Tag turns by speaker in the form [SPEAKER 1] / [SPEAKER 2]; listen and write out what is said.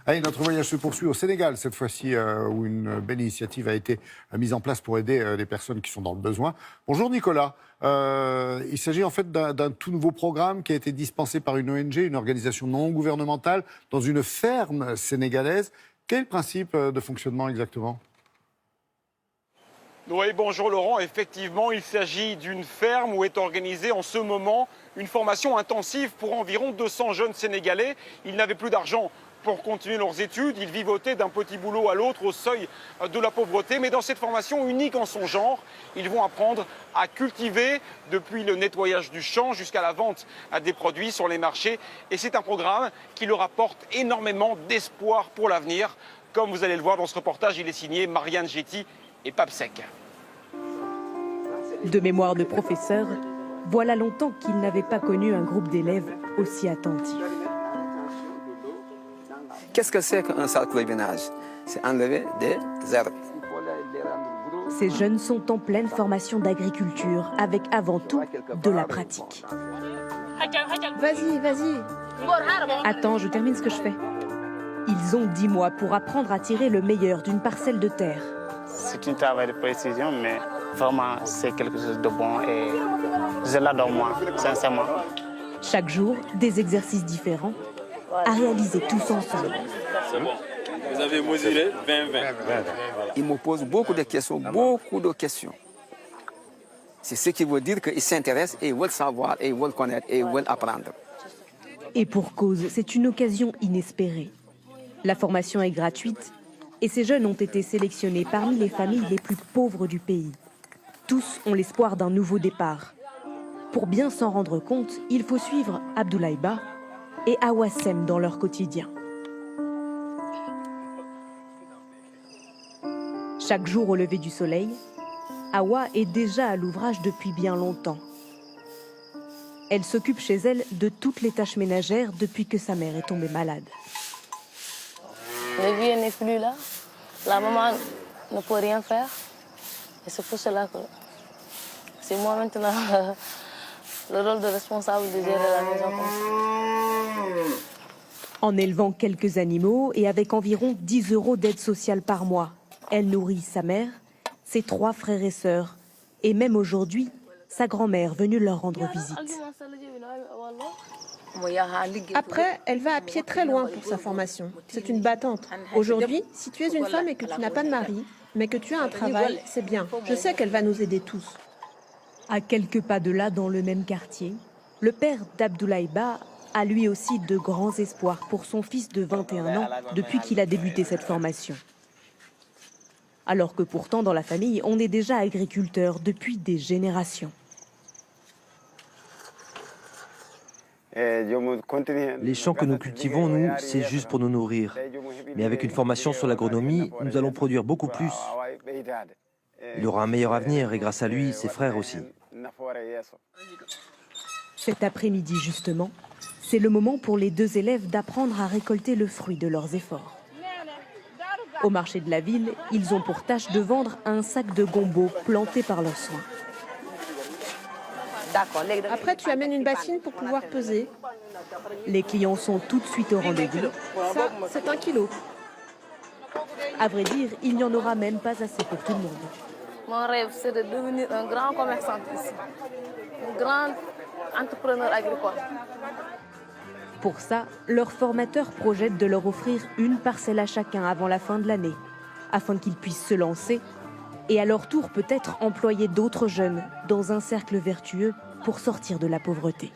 [SPEAKER 1] Allez, notre voyage se poursuit au Sénégal, cette fois-ci, où une belle initiative a été mise en place pour aider les personnes qui sont dans le besoin. Bonjour Nicolas. Il s'agit en fait d'un tout nouveau programme qui a été dispensé par une ONG, une organisation non gouvernementale, dans une ferme sénégalaise. Quel est le principe de fonctionnement exactement ?
[SPEAKER 2] Oui, bonjour Laurent. Effectivement, il s'agit d'une ferme où est organisée en ce moment une formation intensive pour environ 200 jeunes Sénégalais. Ils n'avaient plus d'argent pour continuer leurs études. Ils vivotaient d'un petit boulot à l'autre au seuil de la pauvreté. Mais dans cette formation unique en son genre, ils vont apprendre à cultiver depuis le nettoyage du champ jusqu'à la vente des produits sur les marchés. Et c'est un programme qui leur apporte énormément d'espoir pour l'avenir. Comme vous allez le voir dans ce reportage, il est signé Marianne Getty et Papsec.
[SPEAKER 3] De mémoire de professeur, voilà longtemps qu'il n'avait pas connu un groupe d'élèves aussi attentifs.
[SPEAKER 4] Qu'est-ce que c'est qu'un sarclobinage? C'est enlever des herbes.
[SPEAKER 3] Ces jeunes sont en pleine formation d'agriculture, avec avant tout de la pratique.
[SPEAKER 5] Vas-y, vas-y.
[SPEAKER 3] Attends, je termine ce que je fais. Ils ont 10 mois pour apprendre à tirer le meilleur d'une parcelle de terre.
[SPEAKER 6] C'est un travail de précision, mais vraiment, c'est quelque chose de bon et je l'adore moi, sincèrement.
[SPEAKER 3] Chaque jour, des exercices différents à réaliser tous ensemble.
[SPEAKER 7] C'est bon. Vous avez mesuré 20-20.
[SPEAKER 4] Ils me posent beaucoup de questions. C'est ce qui veut dire qu'ils s'intéressent et ils veulent savoir, et ils veulent connaître, et ils veulent apprendre.
[SPEAKER 3] Et pour cause, c'est une occasion inespérée. La formation est gratuite et ces jeunes ont été sélectionnés parmi les familles les plus pauvres du pays. Tous ont l'espoir d'un nouveau départ. Pour bien s'en rendre compte, il faut suivre Abdoulaye Ba et Awassem dans leur quotidien. Chaque jour au lever du soleil, Awa est déjà à l'ouvrage depuis bien longtemps. Elle s'occupe chez elle de toutes les tâches ménagères depuis que sa mère est tombée malade.
[SPEAKER 8] Le vieux n'est plus là. La maman ne peut rien faire. Et c'est pour cela que c'est moi maintenant le rôle de responsable de gérer la maison comme ça.
[SPEAKER 3] En élevant quelques animaux et avec environ 10 € d'aide sociale par mois, elle nourrit sa mère, ses 3 frères et sœurs, et même aujourd'hui, sa grand-mère venue leur rendre visite.
[SPEAKER 5] Après, elle va à pied très loin pour sa formation. C'est une battante. Aujourd'hui, si tu es une femme et que tu n'as pas de mari, mais que tu as un travail, c'est bien. Je sais qu'elle va nous aider tous.
[SPEAKER 3] À quelques pas de là, dans le même quartier, le père d'Abdoulaye Ba a lui aussi de grands espoirs pour son fils de 21 ans depuis qu'il a débuté cette formation. Alors que pourtant, dans la famille, on est déjà agriculteur depuis des générations.
[SPEAKER 9] Les champs que nous cultivons, nous, c'est juste pour nous nourrir. Mais avec une formation sur l'agronomie, nous allons produire beaucoup plus. Il aura un meilleur avenir et grâce à lui, ses frères aussi.
[SPEAKER 3] Cet après-midi, justement, c'est le moment pour les 2 élèves d'apprendre à récolter le fruit de leurs efforts. Au marché de la ville, ils ont pour tâche de vendre un sac de gombo planté par leurs soins.
[SPEAKER 5] Après, tu amènes une bassine pour pouvoir peser.
[SPEAKER 3] Les clients sont tout de suite au rendez-vous.
[SPEAKER 5] Ça, c'est 1 kilo.
[SPEAKER 3] À vrai dire, il n'y en aura même pas assez pour tout le monde.
[SPEAKER 8] Mon rêve, c'est de devenir un grand commerçant ici. Un grand entrepreneur agricole.
[SPEAKER 3] Pour ça, leur formateur projette de leur offrir une parcelle à chacun avant la fin de l'année, afin qu'ils puissent se lancer et à leur tour peut-être employer d'autres jeunes dans un cercle vertueux pour sortir de la pauvreté.